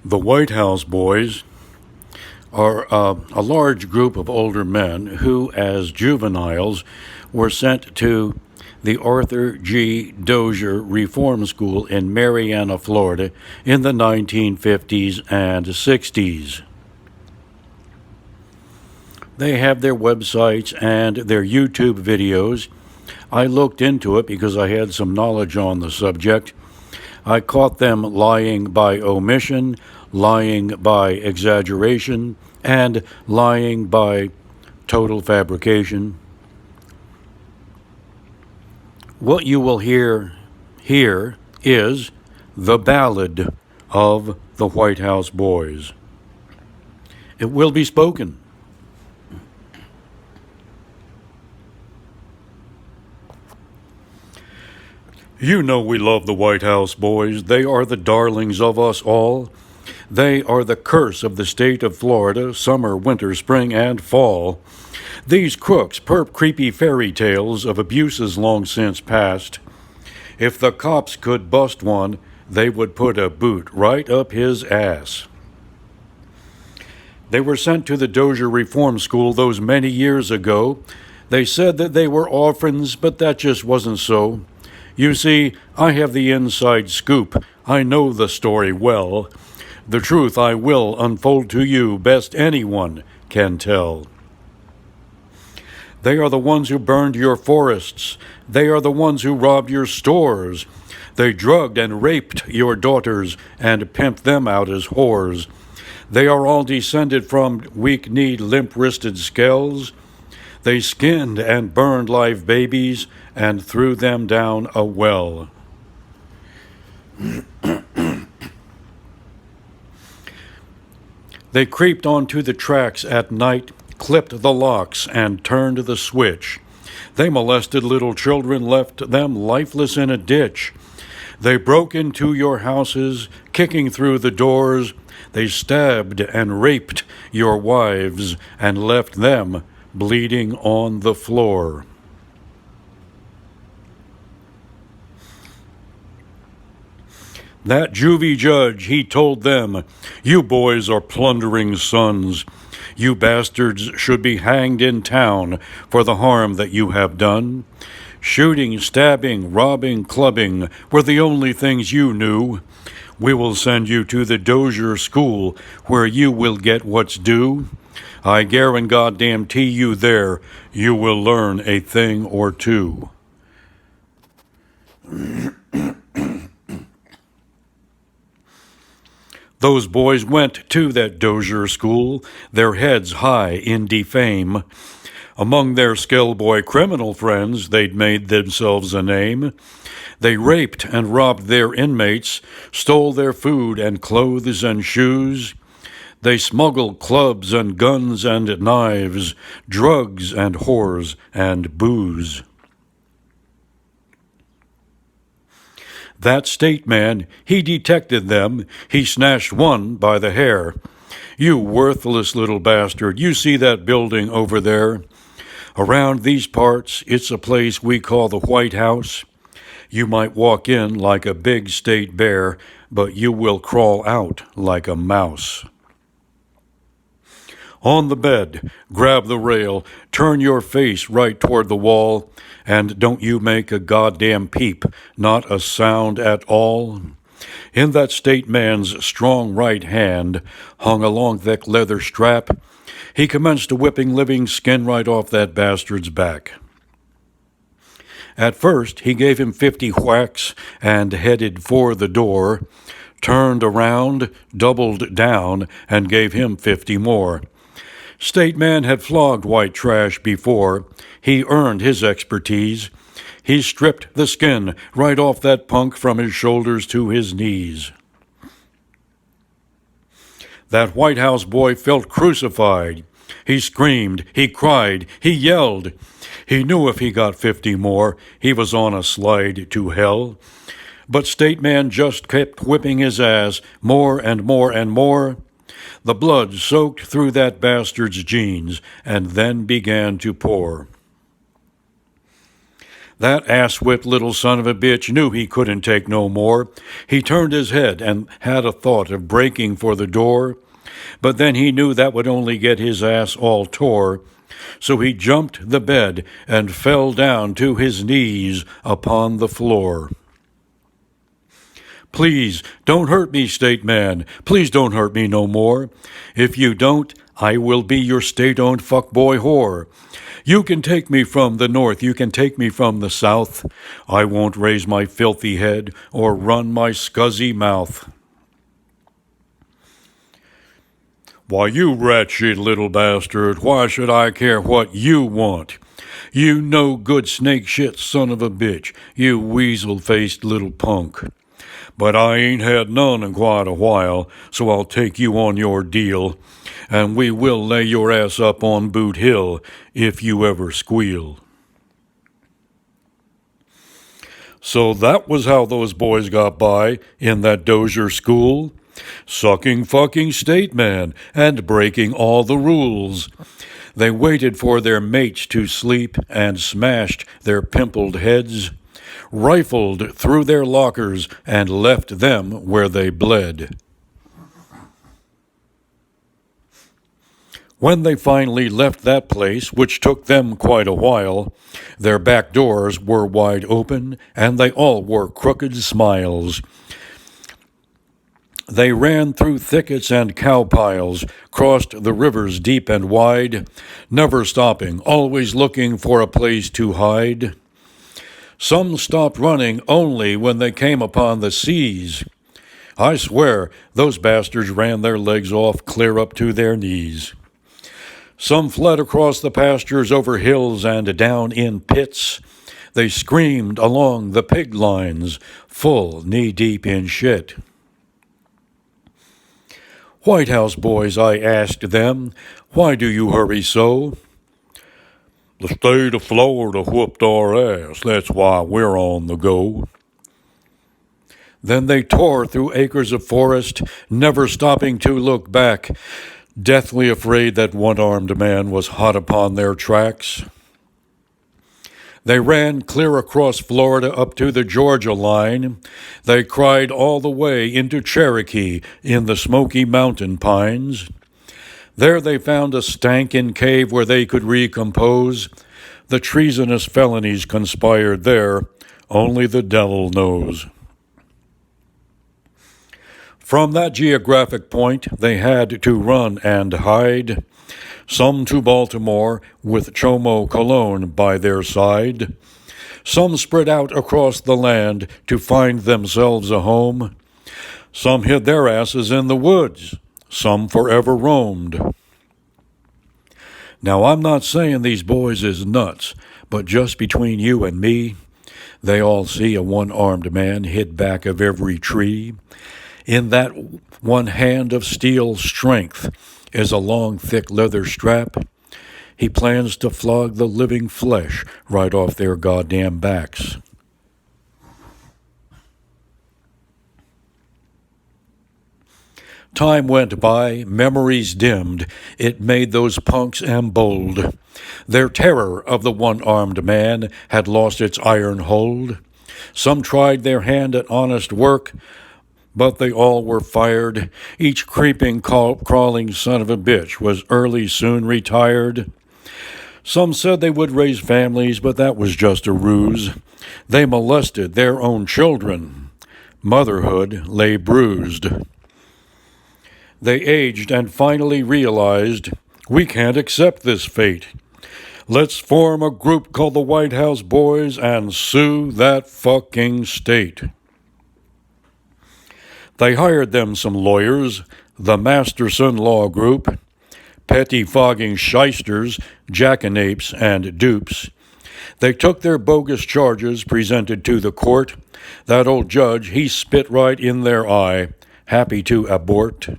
The White House boys are a large group of older men who, as juveniles, were sent to the Arthur Dozier Reform School in Marianna, Florida in the 1950s and 60s. They have their websites and their YouTube videos. I looked into it because I had some knowledge on the subject. I caught them lying by omission, lying by exaggeration, and lying by total fabrication. What you will hear here is the ballad of the White House boys. It will be spoken. You know we love the White House boys. They are the darlings of us all. They are the curse of the state of Florida, summer, winter, spring, and fall. These crooks perp creepy fairy tales of abuses long since past. If the cops could bust one, they would put a boot right up his ass. They were sent to the Dozier Reform School those many years ago. They said that they were orphans, but that just wasn't so. You see, I have the inside scoop. I know the story well. The truth I will unfold to you best anyone can tell. They are the ones who burned your forests. They are the ones who robbed your stores. They drugged and raped your daughters and pimped them out as whores. They are all descended from weak-kneed, limp-wristed skells. They skinned and burned live babies and threw them down a well. They creeped onto the tracks at night, clipped the locks, and turned the switch. They molested little children, left them lifeless in a ditch. They broke into your houses, kicking through the doors. They stabbed and raped your wives and left them bleeding on the floor. That juvie judge, he told them, "You boys are plundering sons. You bastards should be hanged in town for the harm that you have done. Shooting, stabbing, robbing, clubbing were the only things you knew. We will send you to the Dozier School where you will get what's due. I guarantee you there you will learn a thing or two." Those boys went to that Dozier School, their heads high in defame. Among their skillboy criminal friends, they'd made themselves a name. They raped and robbed their inmates, stole their food and clothes and shoes. They smuggled clubs and guns and knives, drugs and whores and booze. That state man, he detected them. He snatched one by the hair. "You worthless little bastard, you see that building over there? Around these parts, it's a place we call the White House. You might walk in like a big state bear, but you will crawl out like a mouse. On the bed, grab the rail, turn your face right toward the wall, and don't you make a goddamn peep, not a sound at all." In that state man's strong right hand hung a long thick leather strap. He commenced whipping living skin right off that bastard's back. At first, he gave him 50 whacks and headed for the door, turned around, doubled down, and gave him 50 more. State man had flogged white trash before. He earned his expertise. He stripped the skin right off that punk from his shoulders to his knees. That White House boy felt crucified. He screamed, he cried, he yelled. He knew if he got 50 more, he was on a slide to hell. But state man just kept whipping his ass more and more and more. The blood soaked through that bastard's jeans and then began to pour. That ass-whipped little son of a bitch knew he couldn't take no more. He turned his head and had a thought of breaking for the door, but then he knew that would only get his ass all tore. So he jumped the bed and fell down to his knees upon the floor. Please don't hurt me, state man. Please don't hurt me no more. If you don't, I will be your state-owned fuckboy whore. You can take me from the north, you can take me from the south. I won't raise my filthy head or run my scuzzy mouth. Why, you wretched little bastard, why should I care what you want? You no good snake shit son of a bitch, you weasel-faced little punk. But I ain't had none in quite a while, so I'll take you on your deal, and we will lay your ass up on Boot Hill if you ever squeal. So that was how those boys got by in that Dozier school. Sucking fucking state man and breaking all the rules. They waited for their mates to sleep and smashed their pimpled heads, rifled through their lockers and left them where they bled. When they finally left that place, which took them quite a while, their back doors were wide open and they all wore crooked smiles. They ran through thickets and cow piles, crossed the rivers deep and wide, never stopping, always looking for a place to hide. Some stopped running only when they came upon the seas. I swear, those bastards ran their legs off clear up to their knees. Some fled across the pastures over hills and down in pits. They screamed along the pig lines, full knee-deep in shit. White House boys, I asked them, why do you hurry so? The state of Florida whooped our ass, that's why we're on the go. Then they tore through acres of forest, never stopping to look back, deathly afraid that one-armed man was hot upon their tracks. They ran clear across Florida up to the Georgia line. They cried all the way into Cherokee in the Smoky Mountain pines. There they found a stankin' cave where they could recompose. The treasonous felonies conspired there, only the devil knows. From that geographic point, they had to run and hide. Some to Baltimore, with Chomo Cologne by their side. Some spread out across the land to find themselves a home. Some hid their asses in the woods. Some forever roamed. Now, I'm not saying these boys is nuts, but just between you and me, they all see a one-armed man hid back of every tree. In that one hand of steel strength is a long, thick leather strap. He plans to flog the living flesh right off their goddamn backs. Time went by, memories dimmed. It made those punks emboldened. Their terror of the one-armed man had lost its iron hold. Some tried their hand at honest work, but they all were fired. Each creeping, crawling son of a bitch was early soon retired. Some said they would raise families, but that was just a ruse. They molested their own children. Motherhood lay bruised. They aged and finally realized, we can't accept this fate. Let's form a group called the White House Boys and sue that fucking state. They hired them some lawyers, the Masterson Law Group, pettifogging shysters, jackanapes, and dupes. They took their bogus charges presented to the court. That old judge, he spit right in their eye, happy to abort.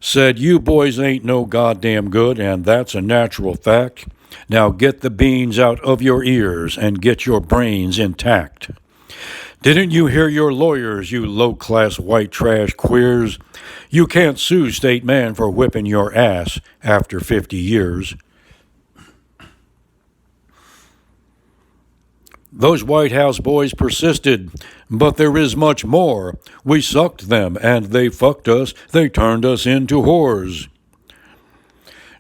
Said, you boys ain't no goddamn good, and that's a natural fact. Now get the beans out of your ears and get your brains intact. Didn't you hear your lawyers, you low-class white trash queers? You can't sue state man for whipping your ass after 50 years. Those White House boys persisted, but there is much more. We sucked them, and they fucked us. They turned us into whores.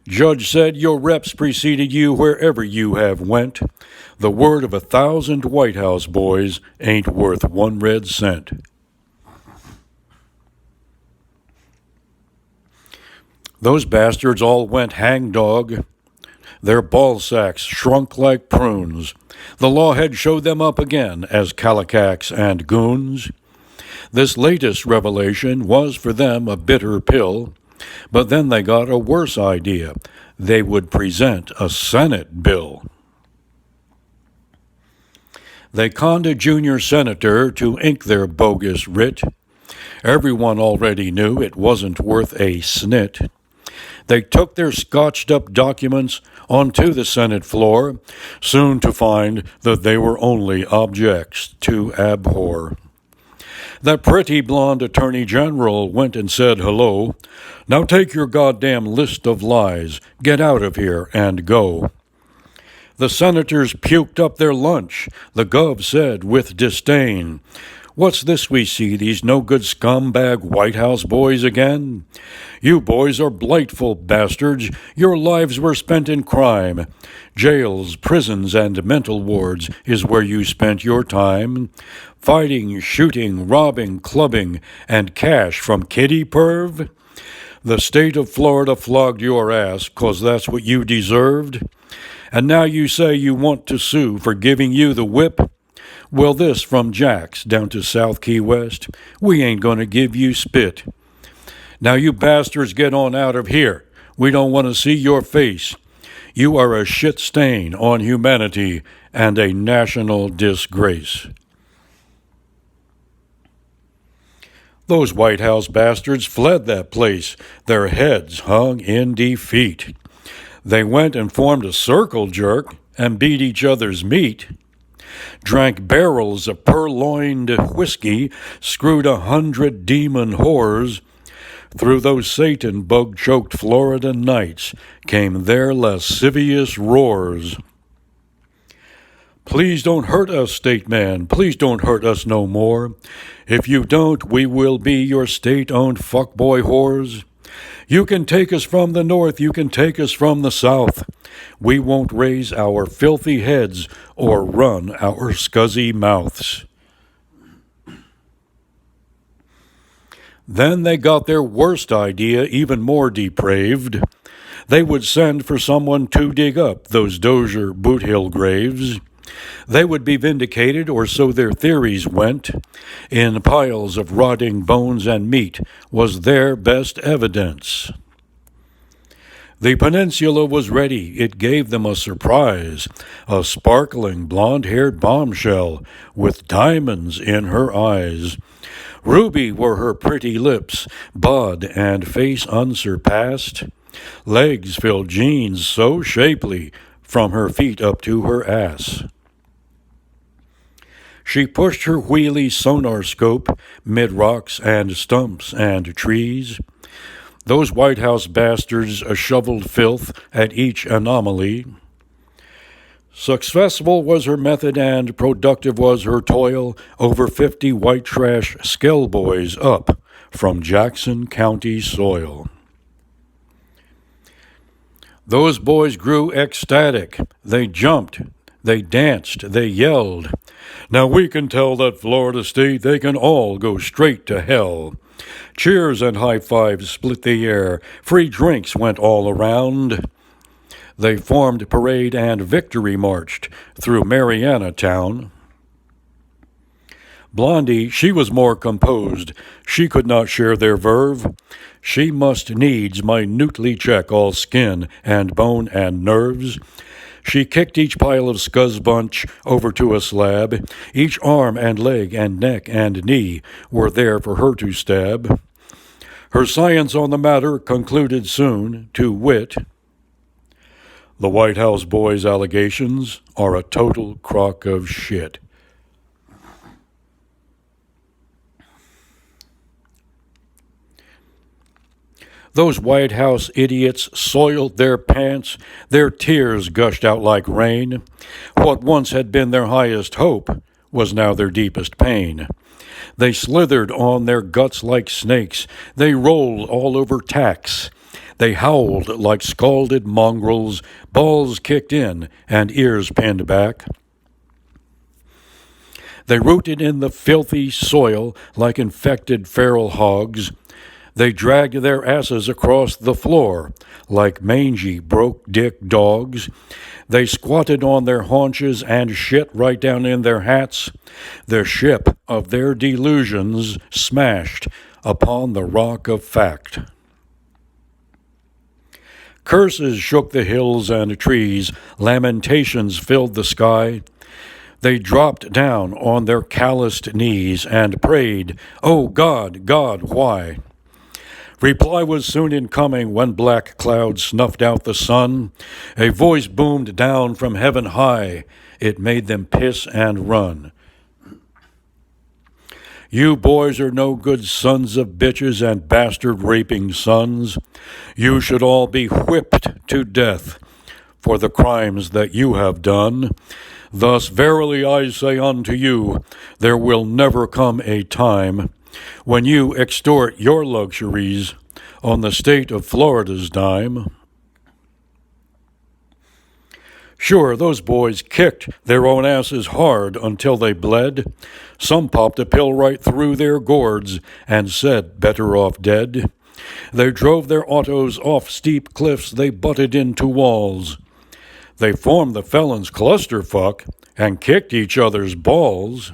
Judge said your reps preceded you wherever you have went. The word of 1,000 White House boys ain't worth 1 red cent. Those bastards all went hangdog. Their ball sacks shrunk like prunes. The law had showed them up again as calicacs and goons. This latest revelation was for them a bitter pill, but then they got a worse idea. They would present a Senate bill. They conned a junior senator to ink their bogus writ. Everyone already knew it wasn't worth a snit. They took their scotched-up documents onto the Senate floor, soon to find that they were only objects to abhor. That pretty blonde attorney general went and said hello. Now take your goddamn list of lies, get out of here, and go. The senators puked up their lunch. The gov said with disdain, "What's this we see, these no-good scumbag White House boys again? You boys are blightful bastards. Your lives were spent in crime. Jails, prisons, and mental wards is where you spent your time. Fighting, shooting, robbing, clubbing, and cash from kitty perv? The state of Florida flogged your ass 'cause that's what you deserved. And now you say you want to sue for giving you the whip? Well, this from Jack's down to South Key West, we ain't going to give you spit. Now you bastards get on out of here. We don't want to see your face. You are a shit stain on humanity and a national disgrace." Those White House bastards fled that place, their heads hung in defeat. They went and formed a circle jerk and beat each other's meat. Drank barrels of purloined whiskey, screwed 100 demon whores. Through those Satan bug-choked Florida nights came their lascivious roars. "Please don't hurt us, state man, please don't hurt us no more. If you don't, we will be your state-owned fuckboy whores. You can take us from the north, you can take us from the south. We won't raise our filthy heads or run our scuzzy mouths." Then they got their worst idea even more depraved. They would send for someone to dig up those Dozier Boothill graves. They would be vindicated, or so their theories went. In piles of rotting bones and meat was their best evidence. The peninsula was ready. It gave them a surprise. A sparkling blonde-haired bombshell with diamonds in her eyes. Ruby were her pretty lips, bud and face unsurpassed. Legs filled jeans so shapely from her feet up to her ass. She pushed her wheelie sonar scope mid rocks and stumps and trees. Those White House bastards shoveled filth at each anomaly. Successful was her method and productive was her toil. Over 50 white trash skell boys up from Jackson County soil. Those boys grew ecstatic. They jumped. They danced, they yelled. Now we can tell that Florida State they can all go straight to hell. Cheers and high fives split the air. Free drinks went all around. They formed parade and victory marched through Marianna town. Blondie, she was more composed. She could not share their verve. She must needs minutely check all skin and bone and nerves. She kicked each pile of scuzzbunch over to a slab. Each arm and leg and neck and knee were there for her to stab. Her science on the matter concluded soon, to wit, the White House boys' allegations are a total crock of shit. Those White House idiots soiled their pants, their tears gushed out like rain. What once had been their highest hope was now their deepest pain. They slithered on their guts like snakes, they rolled all over tacks. They howled like scalded mongrels, balls kicked in and ears pinned back. They rooted in the filthy soil like infected feral hogs. They dragged their asses across the floor like mangy, broke-dick dogs. They squatted on their haunches and shit right down in their hats. The ship of their delusions smashed upon the rock of fact. Curses shook the hills and trees. Lamentations filled the sky. They dropped down on their calloused knees and prayed, "Oh God, God, why?" Reply was soon in coming when black clouds snuffed out the sun. A voice boomed down from heaven high. It made them piss and run. You boys are no good sons of bitches and bastard-raping sons. You should all be whipped to death for the crimes that you have done. Thus verily I say unto you, there will never come a time when you extort your luxuries on the state of Florida's dime. Sure, those boys kicked their own asses hard until they bled. Some popped a pill right through their gourds and said, better off dead. They drove their autos off steep cliffs, they butted into walls. They formed the felons' clusterfuck and kicked each other's balls.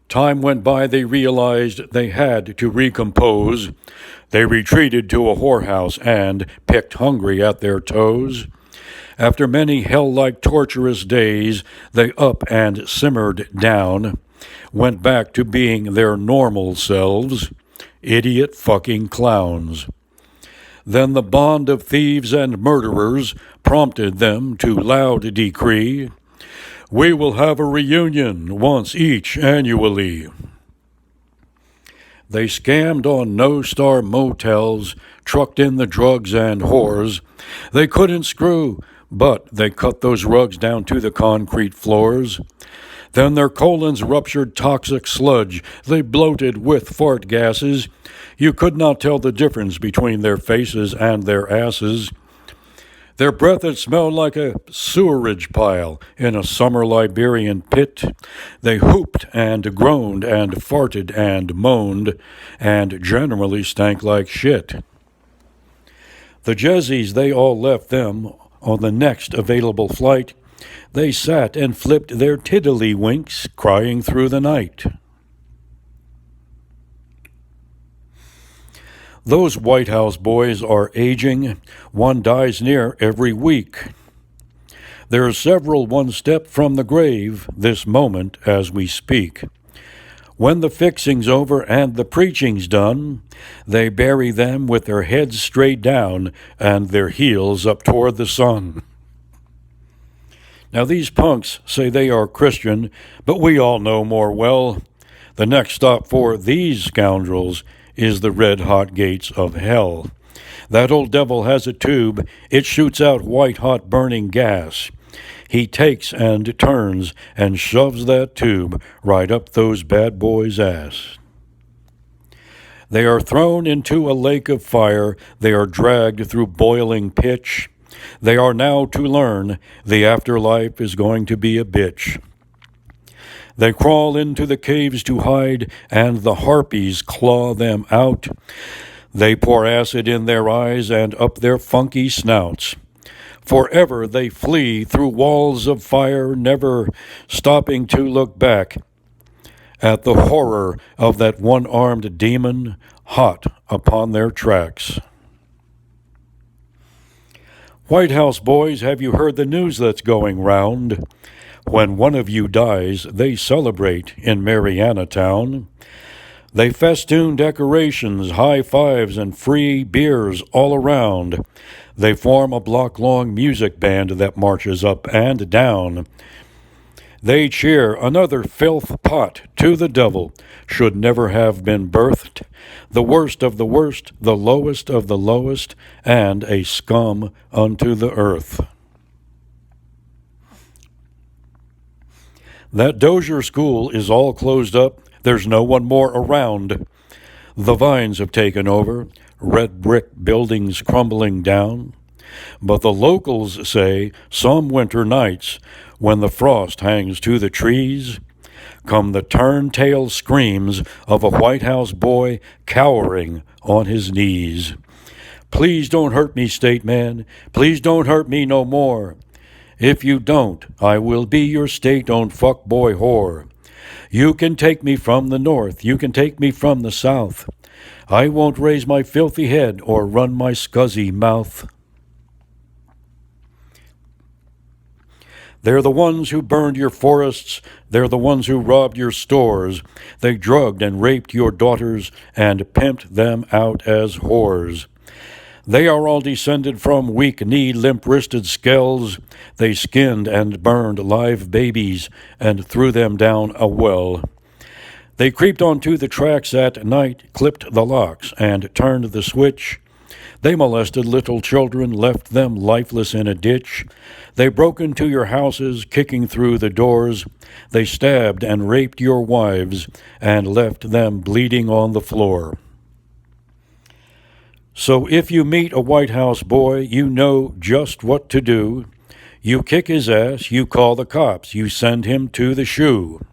Time went by, they realized they had to recompose. They retreated to a whorehouse and picked hungry at their toes. After many hell-like torturous days, they up and simmered down, went back to being their normal selves, idiot fucking clowns. Then the bond of thieves and murderers prompted them to loud decree, "We will have a reunion once each annually." They scammed on no-star motels, trucked in the drugs and whores. They couldn't screw, but they cut those rugs down to the concrete floors. Then their colons ruptured toxic sludge. They bloated with fart gases. You could not tell the difference between their faces and their asses. Their breath had smelled like a sewerage pile in a summer Liberian pit. They hooped and groaned and farted and moaned and generally stank like shit. The Jezzies, they all left them on the next available flight. They sat and flipped their tiddlywinks, crying through the night. Those White House boys are aging. One dies near every week. There are several one step from the grave this moment as we speak. When the fixing's over and the preaching's done, they bury them with their heads straight down and their heels up toward the sun. Now these punks say they are Christian, but we all know more well. The next stop for these scoundrels is the red-hot gates of hell. That old devil has a tube. It shoots out white-hot burning gas. He takes and turns and shoves that tube right up those bad boys' ass. They are thrown into a lake of fire. They are dragged through boiling pitch. They are now to learn the afterlife is going to be a bitch. They crawl into the caves to hide, and the harpies claw them out. They pour acid in their eyes and up their funky snouts. Forever they flee through walls of fire, never stopping to look back at the horror of that one-armed demon hot upon their tracks. White House boys, have you heard the news that's going round? When one of you dies, they celebrate in Marianna town. They festoon decorations, high fives, and free beers all around. They form a block-long music band that marches up and down. They cheer another filth pot to the devil, should never have been birthed, the worst of the worst, the lowest of the lowest, and a scum unto the earth. That Dozier school is all closed up, there's no one more around. The vines have taken over, red brick buildings crumbling down. But the locals say some winter nights, when the frost hangs to the trees, come the turn-tail screams of a White House boy cowering on his knees. Please don't hurt me, state man. Please don't hurt me no more. If you don't, I will be your state-owned fuckboy whore. You can take me from the north, you can take me from the south. I won't raise my filthy head or run my scuzzy mouth. They're the ones who burned your forests, they're the ones who robbed your stores. They drugged and raped your daughters and pimped them out as whores. They are all descended from weak-kneed, limp-wristed skells. They skinned and burned live babies and threw them down a well. They creeped onto the tracks at night, clipped the locks, and turned the switch. They molested little children, left them lifeless in a ditch. They broke into your houses, kicking through the doors. They stabbed and raped your wives and left them bleeding on the floor. So if you meet a White House boy, you know just what to do. You kick his ass, you call the cops, you send him to the shoe.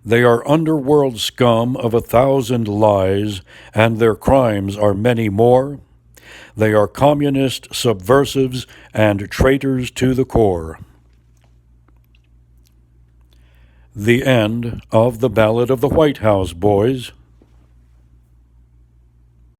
They are underworld scum of 1,000 lies, and their crimes are many more. They are communist subversives and traitors to the core. The end of the Ballad of the White House Boys.